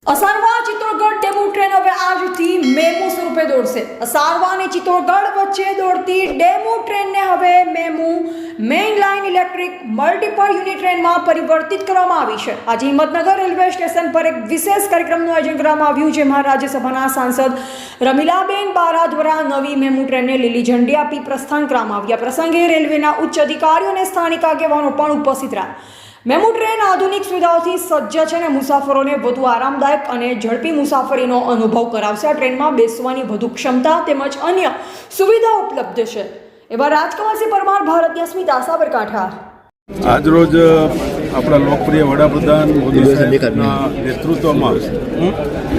Asarwa Chittorgarh DEMU train હવે આજથી MEMU સ્વરૂપે દોડશે। અસારવા અને ચિત્તોડગઢ વચ્ચે દોડતી ડેમુ ટ્રેનને હવે MEMU main line electric multiple unit ટ્રેનમાં પરિવર્તિત કરવામાં આવી છે। આજે હિંમતનગર રેલવે સ્ટેશન પર એક વિશેષ કાર્યક્રમનું આયોજન કરવામાં આવ્યું, જેમાં રાજ્યસભાના સાંસદ રમીલાબેન બારા દ્વારા નવી મેમુ ટ્રેનને લીલી ઝંડી આપી પ્રસ્થાન કરવામાં આવ્યા। પ્રસંગે રેલવેના ઉચ્ચ અધિકારીઓ અને સ્થાનિક આગેવાનો પણ ઉપસ્થિત રહ્યા। મેમુ ટ્રેન આધુનિક સુવિધાઓથી સજ્જ છે અને મુસાફરોને વધુ આરામદાયક અને ઝડપી મુસાફરીનો અનુભવ કરાવશે। આ ટ્રેનમાં બેસવાની વધુ ક્ષમતા તેમજ અન્ય સુવિધાઓ ઉપલબ્ધ છે। એવા રાજકમલસિંહ પરમાર, ભારતીય સ્મિતા, સાબરકાંઠા। આજરોજ આપણા લોકપ્રિય વડાપ્રધાન મોદી સાહેબના નેતૃત્વમાં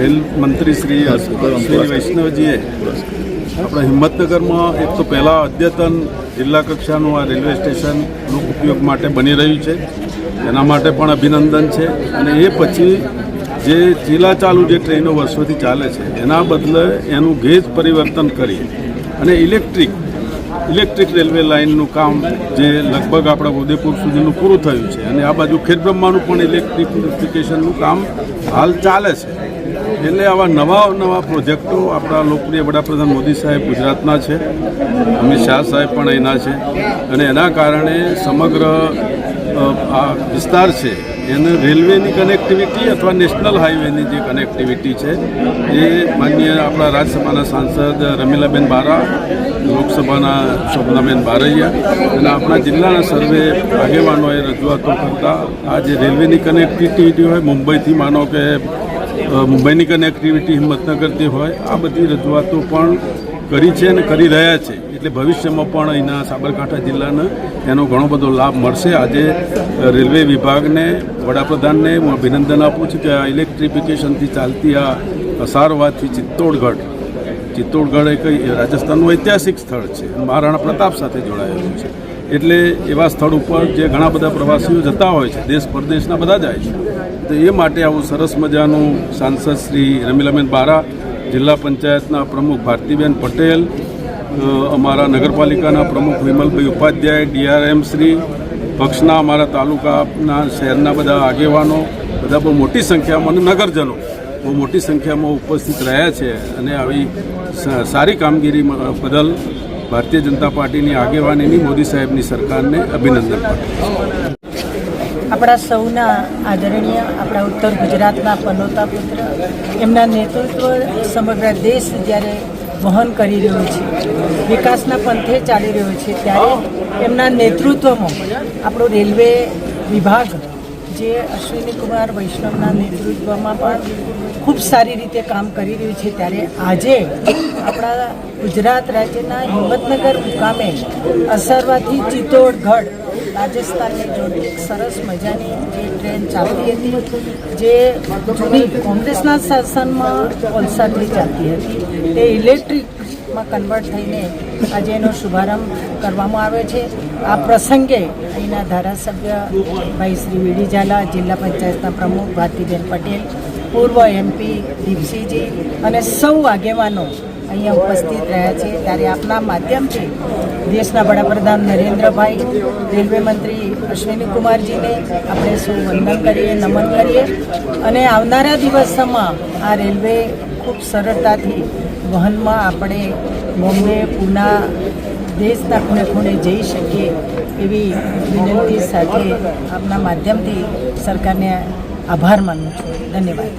રેલ મંત્રી શ્રી વૈષ્ણવજીએ આપણા હિંમતનગરમાં એક તો પહેલાં અદ્યતન જિલ્લા કક્ષાનું આ રેલવે સ્ટેશન લોક ઉપયોગ માટે બની રહ્યું છે, એના માટે પણ અભિનંદન છે। અને એ પછી જે ચીલા ચાલુ જે ટ્રેનો વર્ષોથી ચાલે છે એના બદલે એનું ગેજ પરિવર્તન કરી અને ઇલેક્ટ્રિક રેલવે લાઇનનું કામ જે લગભગ આપણા ઉદયપુર સુધીનું પૂરું થયું છે અને આ બાજુ ખેડબ્રહ્માનું પણ ઇલેક્ટ્રિફિકેશનનું કામ હાલ ચાલે છે। એટલે આવા નવા પ્રોજેક્ટો આપણા લોકપ્રિય વડાપ્રધાન મોદી સાહેબ ગુજરાતના છે, અમિત શાહ સાહેબ પણ અહીંના છે અને એના કારણે સમગ્ર આ વિસ્તાર છે એને રેલવેની કનેક્ટિવિટી અથવા નેશનલ હાઈવેની જે કનેક્ટિવિટી છે એ માનનીય આપણા રાજ્યસભાના સાંસદ રમીલાબેન બારા, લોકસભાના શોભનાબેન બારૈયા અને આપણા જિલ્લાના સર્વે આગેવાનોએ રજૂઆતો કરતા આ જે રેલવેની કનેક્ટિવિટી હોય, મુંબઈથી માનો કે મુંબઈની કનેક્ટિવિટી હિંમતનગરથી હોય, આ બધી રજૂઆતો પણ કરી છે અને કરી રહ્યા છે। એટલે ભવિષ્યમાં પણ અહીંના સાબરકાંઠા જિલ્લાને એનો ઘણો બધો લાભ મળશે। આજે રેલવે વિભાગને, વડાપ્રધાનને હું અભિનંદન આપું છું કે આ ઇલેક્ટ્રિફિકેશનથી ચાલતી આ અસારવાથી ચિત્તોડગઢ એક રાજસ્થાનનું ઐતિહાસિક સ્થળ છે, મહારાણા પ્રતાપ સાથે જોડાયેલું છે। એટલે એવા સ્થળ ઉપર જે ઘણા બધા પ્રવાસીઓ જતા હોય છે, દેશ પરદેશના બધા જાય છે, તો એ માટે આવું સરસ મજાનું સાંસદ શ્રી રમીલાબેન બારા, જિલ્લા પંચાયતના પ્રમુખ ભારતીબેન પટેલ, અમારા નગરપાલિકાના પ્રમુખ વિમલભાઈ ઉપાધ્યાય, ડીઆરએમ શ્રી, પક્ષના અમારા તાલુકાના શહેરના બધા આગેવાનો, બધા બહુ મોટી સંખ્યામાં અને નગરજનો બહુ મોટી સંખ્યામાં ઉપસ્થિત રહ્યા છે અને આવી સારી કામગીરી બદલ ભારતીય જનતા પાર્ટીની આગેવાનીની મોદી સાહેબની સરકારને અભિનંદન પાઠવું। આપણા સૌના આદરણીય આપણા ઉત્તર ગુજરાતના પનોતા પુત્ર, એમના નેતૃત્વ સમગ્ર દેશ જ્યારે વહન કરી રહ્યો છે, વિકાસના પંથે ચાલી રહ્યો છે, ત્યારે એમના નેતૃત્વમાં આપણો રેલવે વિભાગ જે અશ્વિનીકુમાર વૈષ્ણવના નેતૃત્વમાં પણ ખૂબ સારી રીતે કામ કરી રહ્યું છે, ત્યારે આજે આપણા ગુજરાત રાજ્યના હિંમતનગર મુકામે અસારવાથી ચિત્તોડગઢ રાજસ્થાનની જોડે એક સરસ મજાની જે ટ્રેન ચાલતી હતી, જે જૂની કોંગ્રેસના શાસનમાં કોલસાથી ચાલતી હતી, તે ઇલેક્ટ્રિકમાં કન્વર્ટ થઈને આજે એનો શુભારંભ કરવામાં આવે છે। આ પ્રસંગે અહીંના ધારાસભ્ય ભાઈ શ્રી વીડી ઝાલા, જિલ્લા પંચાયતના પ્રમુખ ભારતીબેન પટેલ, પૂર્વ MP દીપસિંહજી અને સૌ આગેવાનો અહીંયા ઉપસ્થિત રહ્યા છે। ત્યારે આપના માધ્યમથી દેશના વડાપ્રધાન નરેન્દ્રભાઈ, રેલવે મંત્રી અશ્વિનીકુમારજીને આપણે સૌ વંદન કરીએ, નમન કરીએ અને આવનારા દિવસોમાં આ રેલવે ખૂબ સરળતાથી વહનમાં આપણે બોમ્બે, પૂના, દેશના ખૂણે ખૂણે જઈ શકીએ એવી વિનંતી સાથે આપના માધ્યમથી સરકારને આભાર માનું છું। ધન્યવાદ।